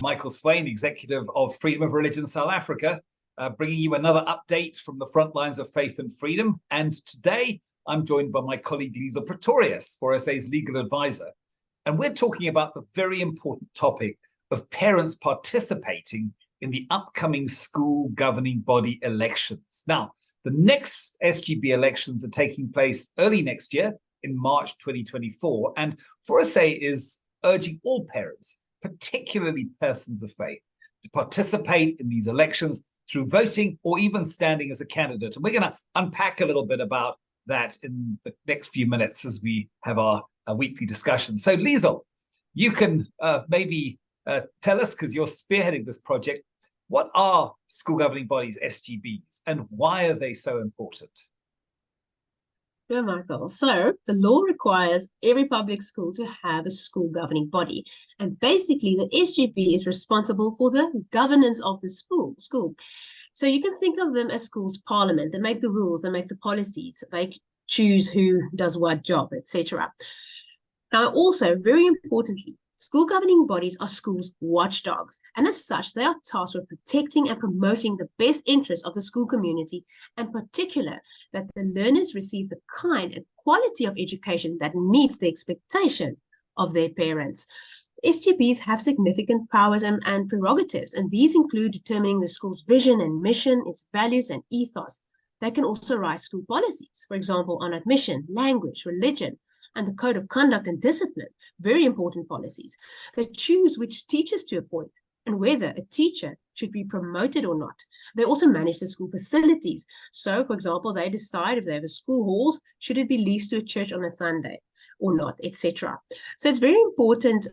Michael Swain, executive of Freedom of Religion South Africa, bringing you another update from the front lines of faith and freedom. And today I'm joined by my colleague Liesl Pretorius, 4SA's legal advisor. And we're talking about the very important topic of parents participating in the upcoming school governing body elections. Now, the next SGB elections are taking place early next year in March 2024. And 4SA is urging all parents, particularly persons of faith, to participate in these elections through voting or even standing as a candidate. And we're going to unpack a little bit about that in the next few minutes as we have our weekly discussion. So, Liesl, you can maybe tell us, because you're spearheading this project, what are school governing bodies, SGBs, and why are they so important? Sure, Michael. So the law requires every public school to have a school governing body. And basically, the SGB is responsible for the governance of the school. So you can think of them as schools' parliament. They make the rules, they make the policies, they choose who does what job, etc. Now, also, very importantly, school governing bodies are schools' watchdogs, and as such, they are tasked with protecting and promoting the best interests of the school community, in particular, that the learners receive the kind and quality of education that meets the expectation of their parents. SGBs have significant powers and prerogatives, and these include determining the school's vision and mission, its values and ethos. They can also write school policies, for example, on admission, language, religion, and the code of conduct and discipline, very important policies. They choose which teachers to appoint and whether a teacher should be promoted or not. They also manage the school facilities. So, for example, they decide if they have a school halls, should it be leased to a church on a Sunday or not, etc. So it's very important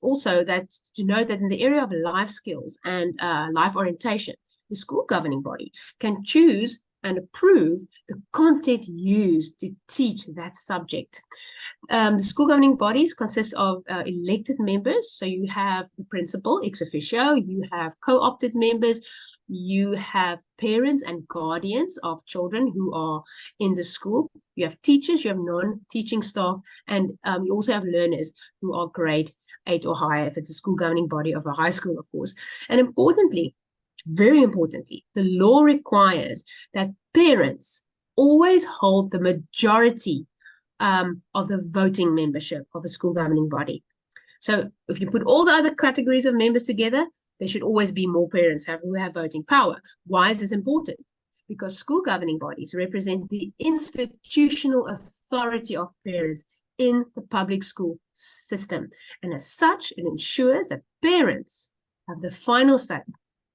also that to know that in the area of life skills and life orientation, the school governing body can choose and approve the content used to teach that subject. The school governing bodies consist of elected members. So you have the principal, ex officio, you have co-opted members, you have parents and guardians of children who are in the school, you have teachers, you have non-teaching staff, and you also have learners who are grade 8 or higher, if it's a school governing body of a high school, of course. And importantly, very importantly, the law requires that parents always hold the majority of the voting membership of a school governing body. So if you put all the other categories of members together, there should always be more parents who have voting power. Why is this important? Because school governing bodies represent the institutional authority of parents in the public school system. And as such, it ensures that parents have the final say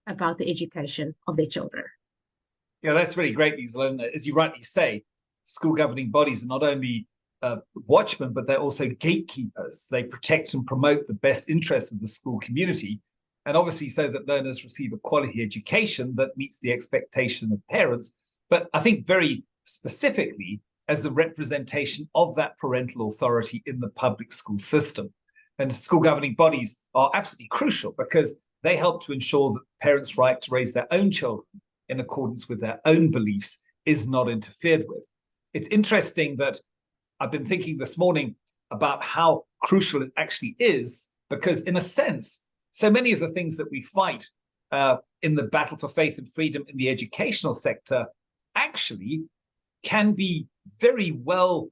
about the education of their children. Yeah, that's really great, Liesl. And as you rightly say, school governing bodies are not only watchmen, but they're also gatekeepers. They protect and promote the best interests of the school community, and obviously so that learners receive a quality education that meets the expectation of parents. But I think very specifically as the representation of that parental authority in the public school system. And school governing bodies are absolutely crucial because they help to ensure that parents' right to raise their own children in accordance with their own beliefs is not interfered with. It's interesting that I've been thinking this morning about how crucial it actually is, because in a sense, so many of the things that we fight in the battle for faith and freedom in the educational sector actually can be very well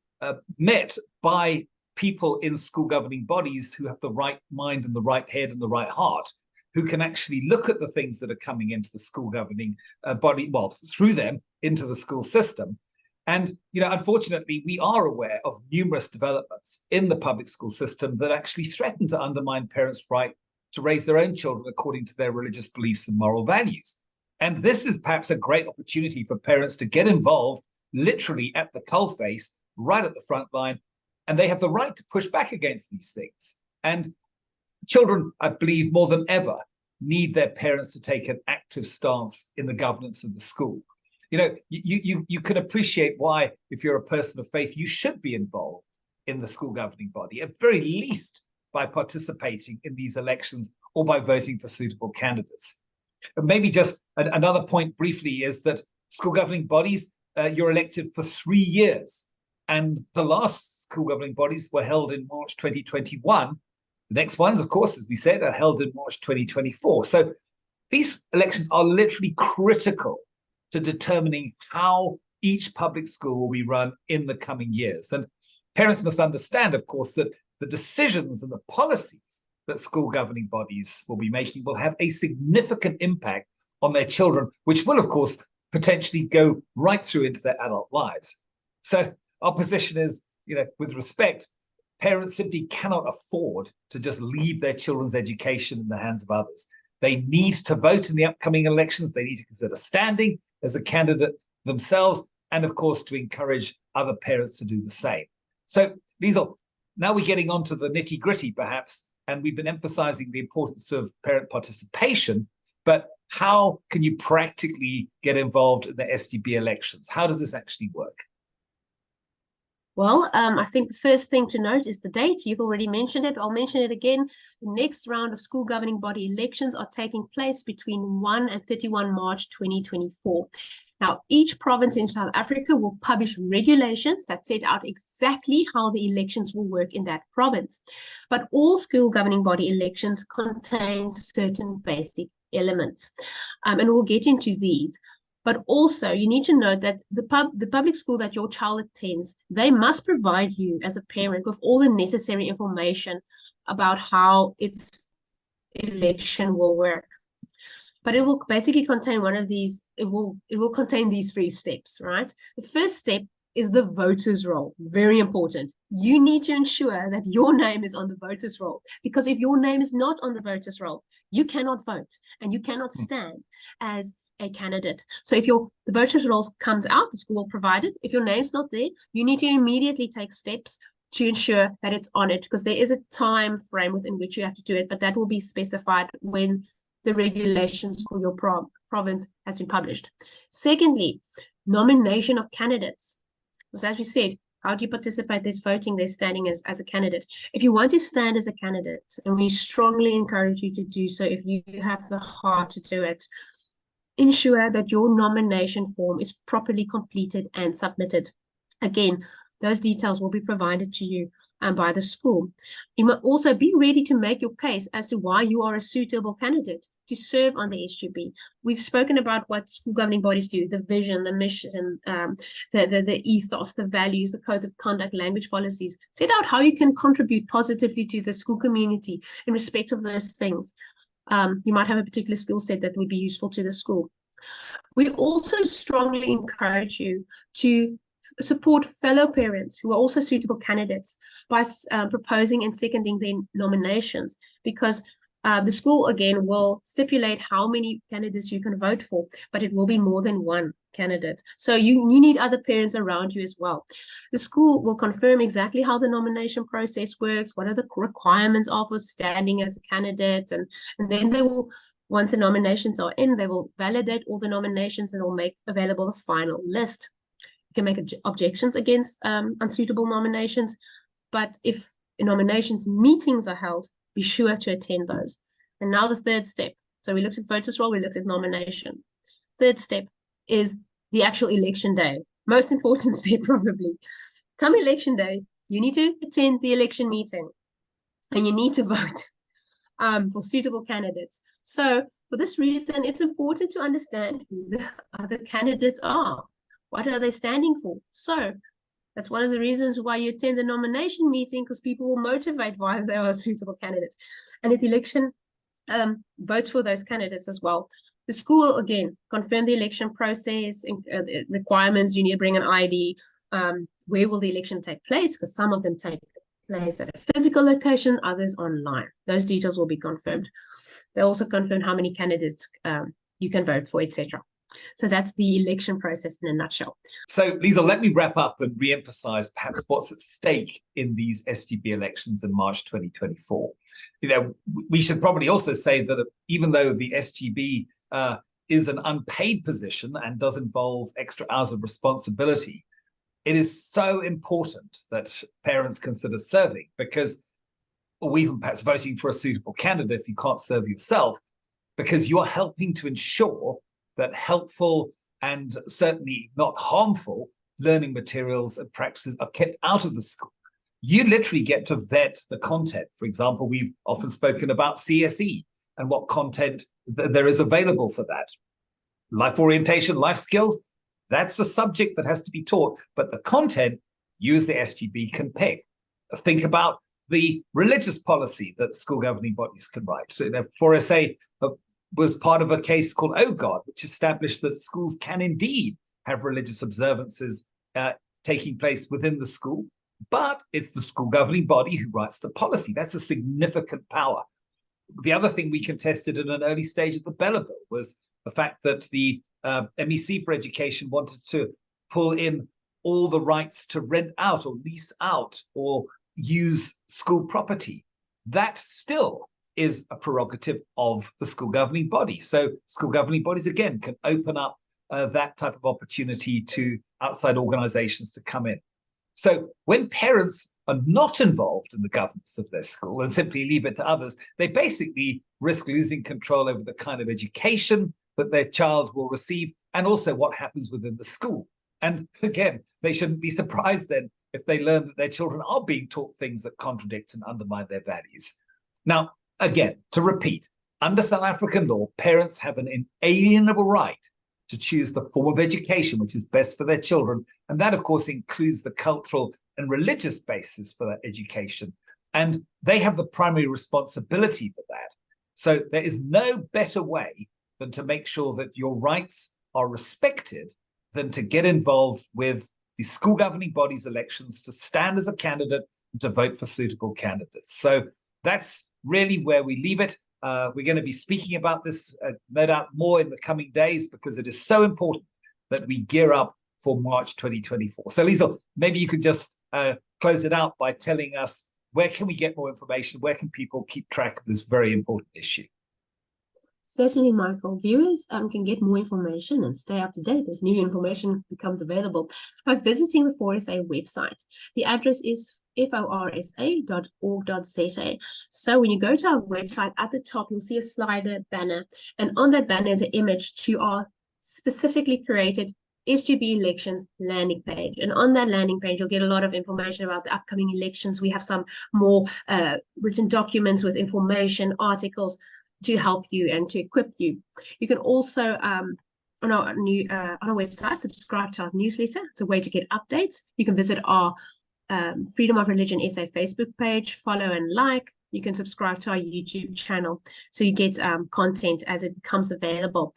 met by people in school governing bodies who have the right mind and the right head and the right heart, who can actually look at the things that are coming into the school governing body, well, through them into the school system. And, unfortunately, we are aware of numerous developments in the public school system that actually threaten to undermine parents' right to raise their own children according to their religious beliefs and moral values. And this is perhaps a great opportunity for parents to get involved literally at the coalface, right at the front line, and they have the right to push back against these things. And children, I believe, more than ever, need their parents to take an active stance in the governance of the school. You can appreciate why, if you're a person of faith, you should be involved in the school governing body, at very least by participating in these elections or by voting for suitable candidates. And maybe just another point briefly is that school governing bodies, you're elected for 3 years. And the last school governing bodies were held in March 2021. The next ones, of course, as we said, are held in March 2024. So these elections are literally critical to determining how each public school will be run in the coming years. And parents must understand, of course, that the decisions and the policies that school governing bodies will be making will have a significant impact on their children, which will, of course, potentially go right through into their adult lives. So our position is, with respect, parents simply cannot afford to just leave their children's education in the hands of others. They need to vote in the upcoming elections. They need to consider standing as a candidate themselves, and of course, to encourage other parents to do the same. So, Liesl, now we're getting on to the nitty-gritty, perhaps, and we've been emphasizing the importance of parent participation, but how can you practically get involved in the SGB elections? How does this actually work? Well, I think the first thing to note is the date. You've already mentioned it. I'll mention it again. The next round of school governing body elections are taking place between 1 and 31 March 2024. Now, each province in South Africa will publish regulations that set out exactly how the elections will work in that province. But all school governing body elections contain certain basic elements. And we'll get into these. But also, you need to note that the public school that your child attends, they must provide you as a parent with all the necessary information about how its election will work. But it will basically contain one of these, it will contain these 3 steps, right? The first step is the voter's roll. Very important. You need to ensure that your name is on the voter's roll, because if your name is not on the voter's roll, you cannot vote and you cannot stand as a candidate. So if the voter's roll comes out, the school will provide it. If your name's not there, you need to immediately take steps to ensure that it's on it, because there is a time frame within which you have to do it, but that will be specified when the regulations for your province has been published. Secondly, nomination of candidates. Because as we said, how do you participate? There's voting, there's standing as a candidate. If you want to stand as a candidate, and we strongly encourage you to do so if you have the heart to do it, ensure that your nomination form is properly completed and submitted. Again, those details will be provided to you by the school. You must also be ready to make your case as to why you are a suitable candidate to serve on the SGB. We've spoken about what school governing bodies do, the vision, the mission, the ethos, the values, the codes of conduct, language policies. Set out how you can contribute positively to the school community in respect of those things. You might have a particular skill set that would be useful to the school. We also strongly encourage you to support fellow parents who are also suitable candidates by proposing and seconding their nominations, because the school, again, will stipulate how many candidates you can vote for, but it will be more than one candidate. So you need other parents around you as well. The school will confirm exactly how the nomination process works, what are the requirements are for standing as a candidate, and then they will, once the nominations are in, they will validate all the nominations and will make available a final list. You can make objections against unsuitable nominations, but if nominations meetings are held, be sure to attend those. And now the third step. So we looked at voters' roll, we looked at nomination. Third step is the actual election day. Most important step, probably. Come election day, you need to attend the election meeting and you need to vote for suitable candidates. So for this reason, it's important to understand who the other candidates are. What are they standing for? So that's one of the reasons why you attend the nomination meeting, because people will motivate why they are a suitable candidate. And at the election, votes for those candidates as well. The school, again, confirm the election process, requirements. You need to bring an ID. Where will the election take place? Because some of them take place at a physical location, others online. Those details will be confirmed. They also confirm how many candidates you can vote for, etc. So that's the election process in a nutshell. So, Liesl, let me wrap up and re-emphasize perhaps what's at stake in these SGB elections in March 2024. We should probably also say that even though the SGB is an unpaid position and does involve extra hours of responsibility, it is so important that parents consider serving, because, or even perhaps voting for a suitable candidate if you can't serve yourself, because you are helping to ensure that helpful and certainly not harmful learning materials and practices are kept out of the school. you literally get to vet the content. For example, we've often spoken about CSE and what content there is available for that. Life orientation, life skills, that's the subject that has to be taught, but the content, you as the SGB can pick. Think about the religious policy that school governing bodies can write. So, 4SA was part of a case called Oh God, which established that schools can indeed have religious observances taking place within the school, but it's the school governing body who writes the policy. That's a significant power. The other thing we contested in an early stage of the Bella Bill was the fact that the MEC for Education wanted to pull in all the rights to rent out or lease out or use school property. That still is a prerogative of the school governing body. So school governing bodies, again, can open up that type of opportunity to outside organizations to come in. So when parents are not involved in the governance of their school and simply leave it to others, they basically risk losing control over the kind of education that their child will receive and also what happens within the school. And again, they shouldn't be surprised then if they learn that their children are being taught things that contradict and undermine their values. Now, again, to repeat, under South African law, parents have an inalienable right to choose the form of education which is best for their children. And that, of course, includes the cultural and religious basis for that education. And they have the primary responsibility for that. So there is no better way than to make sure that your rights are respected than to get involved with the school governing body's elections, to stand as a candidate and to vote for suitable candidates. So that's really where we leave it. We're going to be speaking about this, no doubt, more in the coming days because it is so important that we gear up for March 2024. So, Liesl, maybe you could just close it out by telling us where can we get more information? Where can people keep track of this very important issue? Certainly, Michael. Viewers can get more information and stay up to date as new information becomes available by visiting the 4SA website. The address is forsa.org.za. So when you go to our website, at the top, you'll see a slider banner. And on that banner is an image to our specifically created SGB Elections landing page. And on that landing page, you'll get a lot of information about the upcoming elections. We have some more written documents with information, articles, to help you and to equip you. You can also on our website subscribe to our newsletter. It's a way to get updates. You can visit our Freedom of Religion SA Facebook page, follow and like. You can subscribe to our YouTube channel so you get content as it becomes available.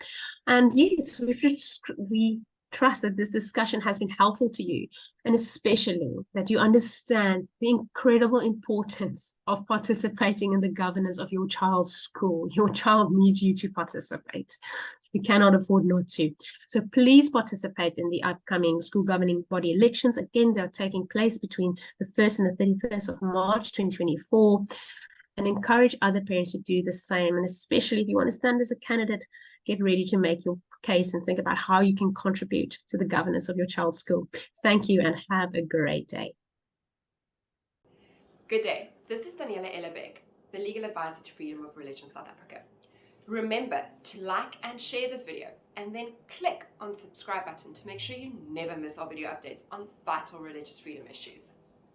And yes, we trust that this discussion has been helpful to you, and especially that you understand the incredible importance of participating in the governance of your child's school. Your child needs you to participate. You cannot afford not to. So please participate in the upcoming school governing body elections. Again, they're taking place between the 1st and the 31st of March 2024. And encourage other parents to do the same. And especially if you want to stand as a candidate, get ready to make your case and think about how you can contribute to the governance of your child's school. Thank you and have a great day. Good day. This is Daniela Ellerbeck, the legal advisor to Freedom of Religion South Africa. Remember to like and share this video and then click on the subscribe button to make sure you never miss our video updates on vital religious freedom issues.